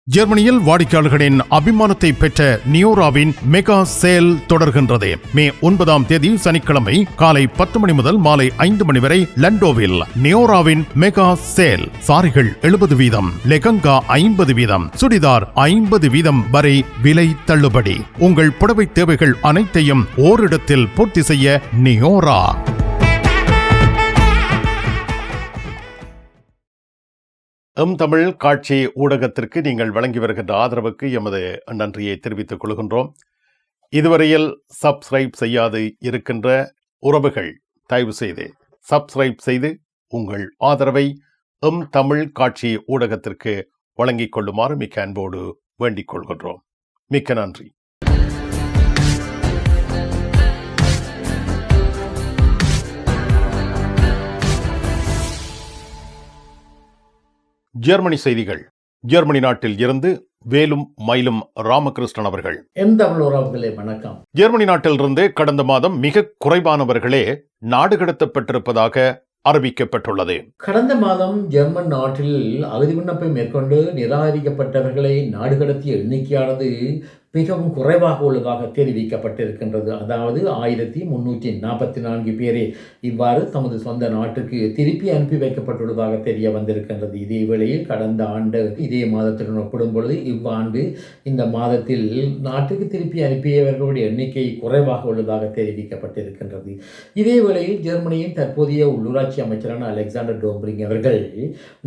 ஜெர்மனியில் வாடிக்கையாளர்களின் அபிமானத்தை பெற்ற நியோராவின் மெகா சேல் தொடர்கின்றது. மே 9 சனிக்கிழமை காலை 10 மணி முதல் மாலை 5 மணி வரை லண்டோவில் நியோராவின் மெகா சேல். சாரிகள் 70%, லெகங்கா 50%, சுடிதார் 50% வரை விலை தள்ளுபடி. உங்கள் புடவை தேவைகள் அனைத்தையும் ஓரிடத்தில் பூர்த்தி செய்ய நியோரா. தமிழ் காட்சி ஊடகத்திற்கு நீங்கள் வழங்கி வருகின்ற ஆதரவுக்கு எமது நன்றியை தெரிவித்துக் கொள்கின்றோம். இதுவரையில் சப்ஸ்கிரைப் செய்யாது இருக்கின்ற உறவுகள் தயவு செய்து சப்ஸ்கிரைப் செய்து உங்கள் ஆதரவை தமிழ் காட்சி ஊடகத்திற்கு வழங்கிக் கொள்ளுமாறு மிக்க அன்போடு வேண்டிக் கொள்கின்றோம். மிக்க நன்றி. ஜெர்மனி செய்திகள். ஜெர்மனி நாட்டில் இருந்து வேலும் மயிலும் ராமகிருஷ்ணன் அவர்கள். தமிழ் உறவுகளே வணக்கம். ஜெர்மனி நாட்டிலிருந்து கடந்த மாதம் மிக குறைவானவர்களே நாடு கடத்தப்பட்டிருப்பதாக அறிவிக்கப்பட்டுள்ளது. கடந்த மாதம் ஜெர்மன் நாட்டில் அகதி விண்ணப்பை மேற்கொண்டு நிராகரிக்கப்பட்டவர்களை நாடு கடத்திய எண்ணிக்கையானது மிகவும் குறைவாக உள்ளதாக தெரிவிக்கப்பட்டிருக்கின்றது. அதாவது 1344 பேரே இவ்வாறு தமது சொந்த நாட்டுக்கு திருப்பி அனுப்பி வைக்கப்பட்டுள்ளதாக தெரிய வந்திருக்கின்றது. இதே வேளையில் கடந்த ஆண்டு இதே மாதத்துடன் ஒப்பிடும் பொழுது இவ்வாண்டு இந்த மாதத்தில் நாட்டுக்கு திருப்பி அனுப்பியவர்களுடைய எண்ணிக்கை குறைவாக உள்ளதாக தெரிவிக்கப்பட்டிருக்கின்றது. இதே வேளையில் ஜெர்மனியின் தற்போதைய உள்ளூராட்சி அமைச்சரான அலெக்சாண்டர் டோம்ப்ரிங் அவர்கள்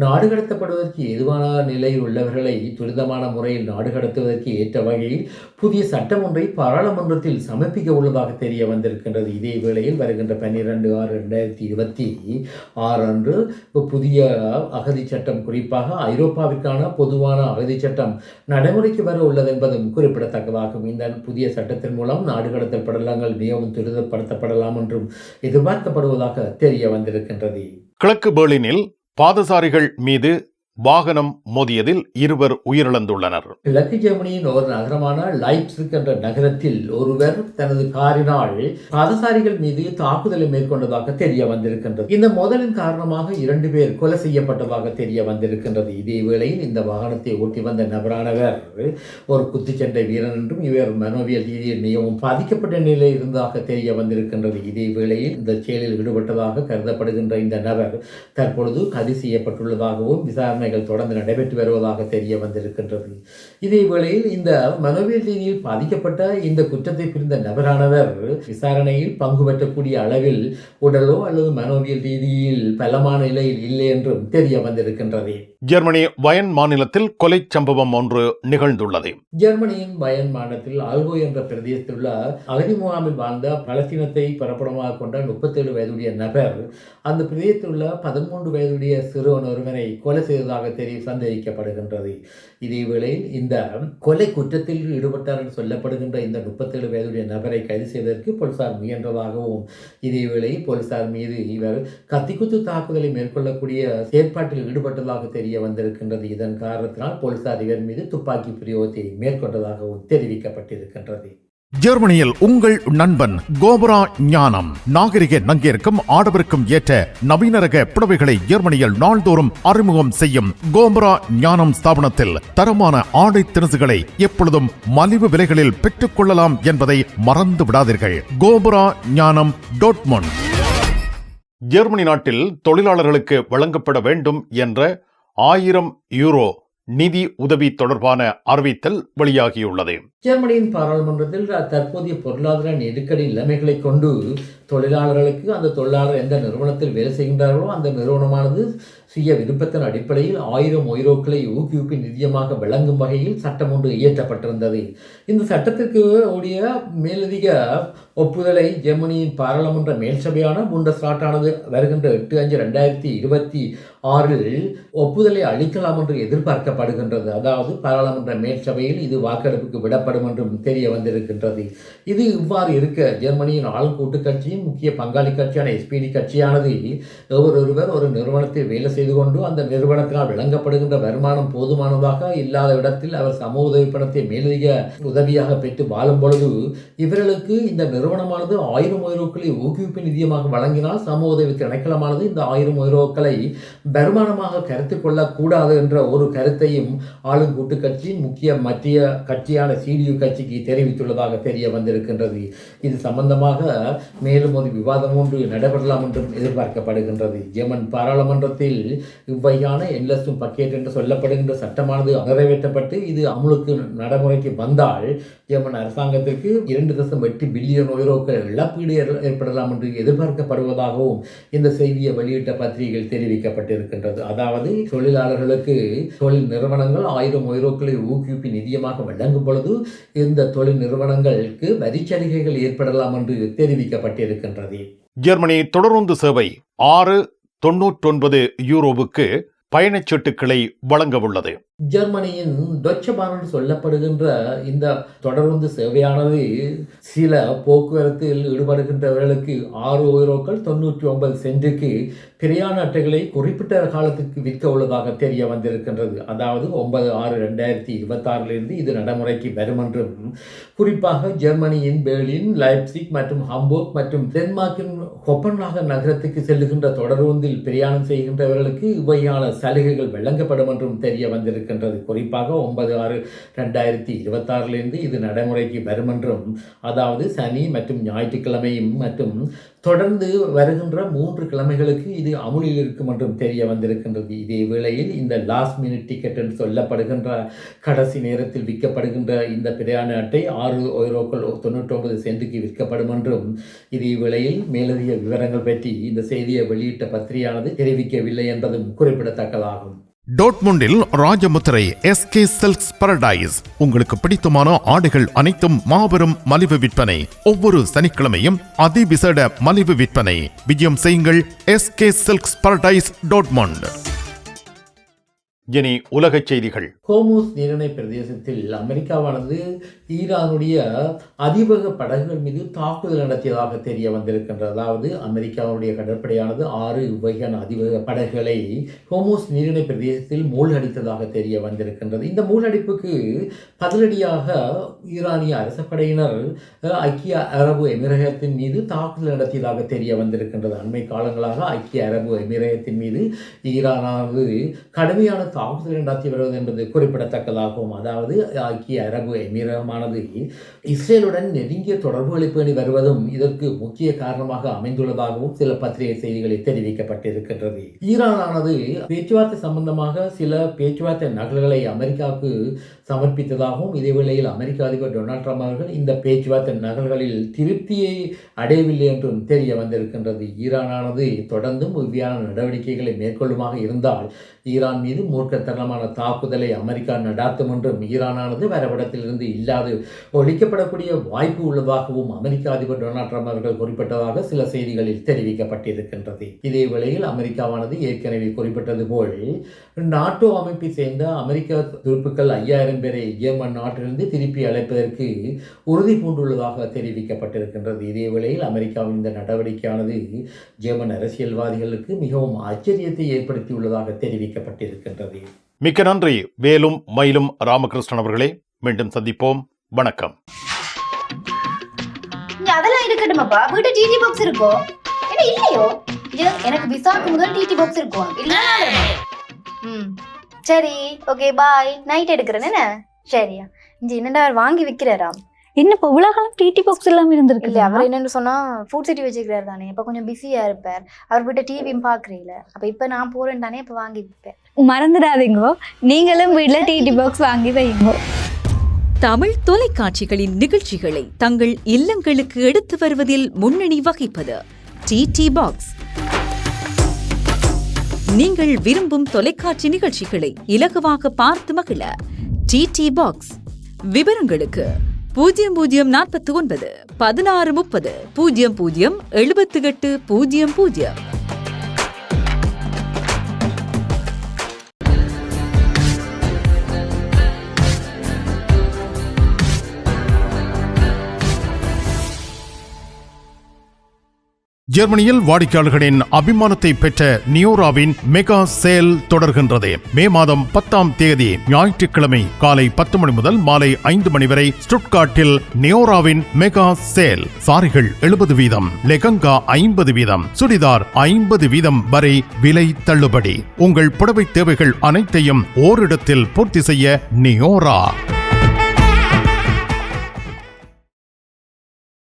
நாடு கடத்தப்படுவதற்கு ஏதுவான நிலையில் உள்ளவர்களை துரிதமான முறையில் நாடு கடத்துவதற்கு ஏற்ற வகையில் புதிய சட்டம் ஒன்றை பாராளுமன்றத்தில் சமர்ப்பிக்க உள்ளதாக தெரிய வந்திருக்கின்றது. இதே வேளையில் வருகின்ற 12/6/2026 அன்று புதிய அகதி சட்டம், குறிப்பாக ஐரோப்பாவிற்கான பொதுவான அகதி சட்டம் நடைமுறைக்கு வர உள்ளது என்பதும் குறிப்பிடத்தக்கதாகும். இந்த புதிய சட்டத்தின் மூலம் நாடு கடத்தல் படலங்கள் மிகவும் துரிதப்படுத்தப்படலாம் என்றும் எதிர்பார்க்கப்படுவதாக தெரிய வந்திருக்கின்றது. கிழக்கு பெர்லினில் பாதசாரிகள் மீது வாகனம் மோதியதில் 2 உயிரிழந்துள்ளனர். கிழக்கு ஜெர்மனியின் ஒரு நகரமான லைப்சிக் என்ற நகரத்தில் ஒருவர் தனது காரினால் பாதசாரிகள் மீது தாக்குதலை மேற்கொண்டதாக தெரிய வந்திருக்கின்றது. இந்த மோதலின் காரணமாக 2 பேர் கொலை செய்யப்பட்டதாக தெரிய வந்திருக்கின்றது. இதே வேளையில் இந்த வாகனத்தை ஓட்டி வந்த நபரானவர் ஒரு குத்துச்சண்டை வீரன் என்றும் இவர் மனோவியல் ரீதியில் மிகவும் பாதிக்கப்பட்ட நிலையில் இருந்ததாக தெரிய வந்திருக்கின்றது. இதே வேளையில் இந்த செயலில் ஈடுபட்டதாக கருதப்படுகின்ற இந்த நபர் தற்பொழுது கைது செய்யப்பட்டுள்ளதாகவும் விசாரணை தொடர்ந்து நடைபெற்று வருவதாக தெரிய வந்திருக்கின்றது. இதே வேளையில் இந்த மனோவியல் ரீதியில் பாதிக்கப்பட்ட இந்த குற்றத்தை புரிந்த நபரானவர் விசாரணையில் பங்கு பெற்றக்கூடிய அளவில் உடலோ அல்லது மனோவியல் ரீதியில் பலமான நிலையில் இல்லை என்றும் தெரிய வந்திருக்கின்றது. ஜெர்மனி வயன் மாநிலத்தில் கொலை சம்பவம் ஒன்று நிகழ்ந்துள்ளது. ஜெர்மனியின் வயன் மாநிலத்தில் ஆல்கோ என்ற பிரதேசத்தில் உள்ள அகதி முகாமில் வாழ்ந்த பலஸ்தீனத்தை பரப்படமாக கொண்ட 37 வயதுடைய நபர் அந்த பிரதேசத்தில் உள்ள 13 வயதுடைய சிறுவன் ஒருவனை கொலை செய்ததாக சந்தேகிக்கப்படுகின்றது. இதேவேளையில் இந்த கொலை குற்றத்தில் ஈடுபட்டார் என்று சொல்லப்படுகின்ற இந்த 37 வயதுடைய நபரை கைது செய்வதற்கு போலீசார் முயன்றதாகவும், இதேவேளையில் போலீசார் மீது இவர் கத்திக்குத்து தாக்குதலை மேற்கொள்ளக்கூடிய செயற்பாட்டில் ஈடுபட்டதாக தெரிய வந்திருக்கின்றது. இதன் காரணத்தினால் போலீசார் இவர் மீது துப்பாக்கி பிரயோகத்தை மேற்கொண்டதாகவும் தெரிவிக்கப்பட்டிருக்கின்றது. ஜெர்மனியில் உங்கள் நண்பன் கோபரா ஞானம். நாகரிக நங்கிற்கும் ஆடவருக்கும் ஏற்ற நவீன ரக புடவைகளை ஜெர்மனியில் நாள்தோறும் அறிமுகம் செய்யும் கோபரா ஞானம் ஸ்தாபனத்தில் தரமான ஆடை திணுசுகளை எப்பொழுதும் மலிவு விலைகளில் பெற்றுக் கொள்ளலாம் என்பதை மறந்து விடாதீர்கள். கோபரா ஞானம் டோட்மண்ட். ஜெர்மனி நாட்டில் தொழிலாளர்களுக்கு வழங்கப்பட வேண்டும் என்ற 1000 யூரோ நிதி உதவி தொடர்பான அறிவித்தல் வெளியாகியுள்ளது. ஜெர்மனியின் பாராளுமன்றத்தில் தற்போதைய பொருளாதார நெருக்கடி நிலைமைகளை கொண்டு தொழிலாளர்களுக்கு அந்த தொழிலாளர் எந்த நிறுவனத்தில் வேலை செய்கின்றார்களோ அந்த நிறுவனமானது சுய விருப்பத்தின் அடிப்படையில் 1000 யூரோக்களை ஊக்குவிப்பு நிதியமாக வழங்கும் வகையில் சட்டம் ஒன்று இயற்றப்பட்டிருந்தது. இந்த சட்டத்திற்கு உடைய மேலதிக ஒப்புதலை ஜெர்மனியின் பாராளுமன்ற மேல்சபையான புண்டஸ்ராட்டானது வருகின்ற 8/5/2026 ஒப்புதலை அளிக்கலாம் என்று எதிர்பார்க்கப்படுகின்றது. அதாவது பாராளுமன்ற மேல்சபையில் இது வாக்கெடுப்புக்கு விடப்படும் என்றும் தெரிய வந்திருக்கின்றது. இது இவ்வாறு இருக்க ஜெர்மனியின் ஆளும் கூட்டு கட்சியின் முக்கிய பங்காளி கட்சியான SPD கட்சியானது ஒருவர் ஒரு நிறுவனத்தில் வேலை செய்து செய்து கொண்டு அந்த நிறுவனத்தினால் வழங்கப்படுகின்ற வருமானம் போதுமானதாக இல்லாத இடத்தில் அவர் சமூக உதவி பணத்தை மேலதிக உதவியாக பெற்று வாழும் பொழுது இவர்களுக்கு இந்த நிறுவனமானது 1000 யூரோக்களை ஊக்குவிப்பு நிதியமாக வழங்கினால் சமூக உதவி திணைக்களமானது இந்த 1000 யூரோக்களை வருமானமாக கருத்தில் கொள்ளக்கூடாது என்ற ஒரு கருத்தையும் ஆளும் கூட்டு கட்சியின் முக்கிய மத்திய கட்சியான CDU கட்சிக்கு தெரிவித்துள்ளதாக தெரிய வந்திருக்கின்றது. இது சம்பந்தமாக மேலும் ஒரு விவாதம் ஒன்று நடைபெறலாம் என்றும் எதிர்பார்க்கப்படுகின்றது. ஜெர்மன் பாராளுமன்றத்தில் இவ்வகையான என்லெஸ்டும் பக்கெட் என்று சொல்லப்படுகின்ற சட்டமானது நிறைவேற்றப்பட்டு இது அமுலுக்கு நடைமுறைக்கு வந்தால் ஜெர்மன் அரசாங்கத்திற்கு 2.8 பில்லியன் யூரோக்கள் இழப்பீடு ஏற்படலாம் என்று எதிர்பார்க்கப்படுவதாகவும் இந்த செய்தியை வெளியிட்ட பத்திரிகைகள் தெரிவிக்கப்பட்டிருக்கின்றது. அதாவது தொழிலாளர்களுக்கு தொழில் நிறுவனங்கள் 1000 யூரோக்களை ஊக்குவிப்பு நிதியமாக வழங்கும் பொழுது இந்த தொழில் நிறுவனங்களுக்கு வரிச்சலுகைகள் ஏற்படலாம் என்று தெரிவிக்கப்பட்டிருக்கின்றது. ஜெர்மனி தொடருந்து சேவை 6.99 யூரோவுக்கு பயணச்சீட்டுகளை வழங்கவுள்ளது. ஜெர்மனியின் டொச்ச பான் சொல்லப்படுகின்ற இந்த தொடருந்து சேவையானது சில போக்குவரத்தில் ஈடுபடுகின்றவர்களுக்கு 6 யூரோக்கள் 99 சென்ட்டுக்கு பிரயாண அட்டைகளை குறிப்பிட்ட காலத்திற்கு விற்க உள்ளதாக தெரிய வந்திருக்கின்றது. அதாவது 9/6/2026 இது நடைமுறைக்கு வரும் என்றும், குறிப்பாக ஜெர்மனியின் பெர்லின், லைப்சிக் மற்றும் ஹம்போர்க் மற்றும் டென்மார்க்கின் கோப்பன்ஹாகன் நகரத்துக்கு செல்லுகின்ற தொடருந்தில் பிரயாணம் செய்கின்றவர்களுக்கு இவ்வகையான சலுகைகள் வழங்கப்படும் என்றும் தெரிய வந்திருக்கின்றது. குறிப்பாக 9/6/2026 இது நடைமுறைக்கு வரும் என்றும், அதாவது சனி மற்றும் ஞாயிற்றுக்கிழமையும் மற்றும் தொடர்ந்து வருகின்ற 3 கிழமைகளுக்கு இது அமுலில் இருக்கும் என்றும் தெரிய வந்திருக்கின்றது. இதே வேளையில் இந்த லாஸ்ட் மினிட் டிக்கெட் என்று சொல்லப்படுகின்ற கடைசி நேரத்தில் விற்கப்படுகின்ற இந்த பிரயாண அட்டை 6 யூரோக்கள் 99 சென்ட்டுக்கு விற்கப்படும் என்றும், இதே வேளையில் மேலதிக விவரங்கள் பற்றி இந்த செய்தியை வெளியிட்ட பத்திரிகையானது தெரிவிக்கவில்லை என்பதும் குறிப்பிடத்தக்கதாகும். டோட்முண்டில் ராஜமுத்திரை SK சில்க்ஸ் பாரடைஸ் உங்களுக்கு பிடித்தமான ஆடைகள் அனைத்தும் மாபெரும் மலிவு விற்பனை. ஒவ்வொரு சனிக்கிழமையும் அதிவிசேட மலிவு விற்பனை. விஜயம் செய்யுங்கள் SK சில்க்ஸ் பாரடைஸ் டோட்முண்ட். இனி உலகச் செய்திகள். ஹோமூஸ் நீரிணை பிரதேசத்தில் அமெரிக்காவானது ஈரானுடைய அதிவேக படகுகள் மீது தாக்குதல் நடத்தியதாக தெரிய வந்திருக்கின்றது. அதாவது அமெரிக்காவுடைய கடற்படையானது 6 வகையான அதிவேக படகுகளை ஹோமூஸ் நீரிணை பிரதேசத்தில் மூழ்கடித்ததாக தெரிய வந்திருக்கின்றது. இந்த மூழ்கடிப்புக்கு பதிலடியாக ஈரானிய அரச படையினர் ஐக்கிய அரபு எமிரகத்தின் மீது தாக்குதல் நடத்தியதாக தெரிய வந்திருக்கின்றது. அண்மை காலங்களாக ஐக்கிய அரபு எமிரகத்தின் மீது ஈரானானது கடுமையான தாக்குதல் நடத்தி வருவது என்பது குறிப்பிடத்தக்கதாகும். அதாவது ஐக்கிய அரபு எமிரகமானது இஸ்ரேலுடன் நெருங்கிய தொடர்புகளை பேணி வருவதும் இதற்கு முக்கிய காரணமாக அமைந்துள்ளதாகவும் சில பத்திரிகை செய்திகளில் தெரிவிக்கப்பட்டிருக்கின்றது. ஈரானானது பேச்சுவார்த்தை சம்பந்தமாக சில பேச்சுவார்த்தை நகல்களை அமெரிக்காவுக்கு சமர்ப்பித்ததாகவும், இதேவேளையில் அமெரிக்க அதிபர் டொனால்ட் ட்ரம்ப் அவர்கள் இந்த பேச்சுவார்த்தை நகல்களில் திருப்தியை அடையவில்லை என்றும் தெரிய வந்திருக்கின்றது. ஈரானானது தொடர்ந்தும் இவ்வாறான நடவடிக்கைகளை மேற்கொள்ளுமாக இருந்தால் ஈரான் மீது மூர்க்கத்தனமான தாக்குதலை அமெரிக்கா நடாத்தும் என்றும், ஈரானானது வரைபடத்திலிருந்து இல்லாது ஒழிக்கப்படக்கூடிய வாய்ப்பு உள்ளதாகவும் அமெரிக்க அதிபர் டொனால்ட் ட்ரம்ப் அவர்கள் குறிப்பிட்டதாக சில செய்திகளில் தெரிவிக்கப்பட்டிருக்கின்றது. இதே வேளையில் அமெரிக்காவானது ஏற்கனவே குறிப்பிட்டது போல் நாட்டோ அமைப்பை சேர்ந்த அமெரிக்க துருப்புக்கள் 5000 பேரை ஜெர்மன் நாட்டிலிருந்து திருப்பி அழைப்பதற்கு உறுதி பூண்டுள்ளதாக தெரிவிக்கப்பட்டிருக்கின்றது. இதே வேளையில் அமெரிக்காவின் இந்த நடவடிக்கையானது ஜெர்மன் அரசியல்வாதிகளுக்கு மிகவும் ஆச்சரியத்தை ஏற்படுத்தியுள்ளதாக தெரிவிக்கப்பட்டிருக்கின்றது. மிக்க நன்றி வேலும் மயிலும் ராமகிருஷ்ணன் அவர்களே. மீண்டும் சந்திப்போம். வணக்கம். அதெல்லாம் இருக்கட்டுமாப்பா, வீட்டு டிடி பாக்ஸ் இருக்கோ என்ன இல்லையோ? எனக்கு விசாக்கு முதல் டிடி பாக்ஸ் இருக்கும் இல்ல? சரி, ஓகே, பாய். நைட் எடுக்கிறேன் என்ன? சரியா? இங்க என்னடா வாங்கி விற்கிறாராம். என்னப்பா உலகம் டிடி பாக்ஸ் எல்லாம் இருந்திருக்கு? இல்ல, அவர் என்னன்னு சொன்னா ஃபுட் சிட்டி வச்சுக்கிறாரு தானே, இப்ப கொஞ்சம் பிஸியா இருப்பார். அவர் வீட்டை டிவியும் பாக்குறீல, அப்ப இப்ப நான் போறேன் தானே, இப்ப வாங்கி விற்பேன். மறந்துடாதீங்கோ, நீங்களும் வீட்டுல டிடி பாக்ஸ் வாங்கி வைங்க. தமிழ் தொலைக்காட்சிகளின் நிகழ்ச்சிகளை தங்கள் இல்லங்களுக்கு எடுத்து வருவதில் முன்னணி வகிப்பது டிடி பாக்ஸ். நீங்கள் விரும்பும் தொலைக்காட்சி நிகழ்ச்சிகளை இலகுவாக பார்த்து மகிழ டிடி பாக்ஸ். விவரங்களுக்கு 0049 1630 00 78 00. ஜெர்மனியில் வாடிக்கையாளர்களின் அபிமானத்தை பெற்ற நியோராவின் மெகா சேல் தொடர்கின்றது. மே மாதம் 10ஆம் தேதி ஞாயிற்றுக்கிழமை காலை 10 மணி முதல் மாலை 5 மணி வரை ஸ்டுட்கார்ட்டில் நியோராவின் மெகா சேல். சாரிகள் 70%, லெகங்கா 50%, சுடிதார் 50% வரை விலை தள்ளுபடி. உங்கள் புடவை தேவைகள் அனைத்தையும் ஓரிடத்தில் பூர்த்தி செய்ய நியோரா.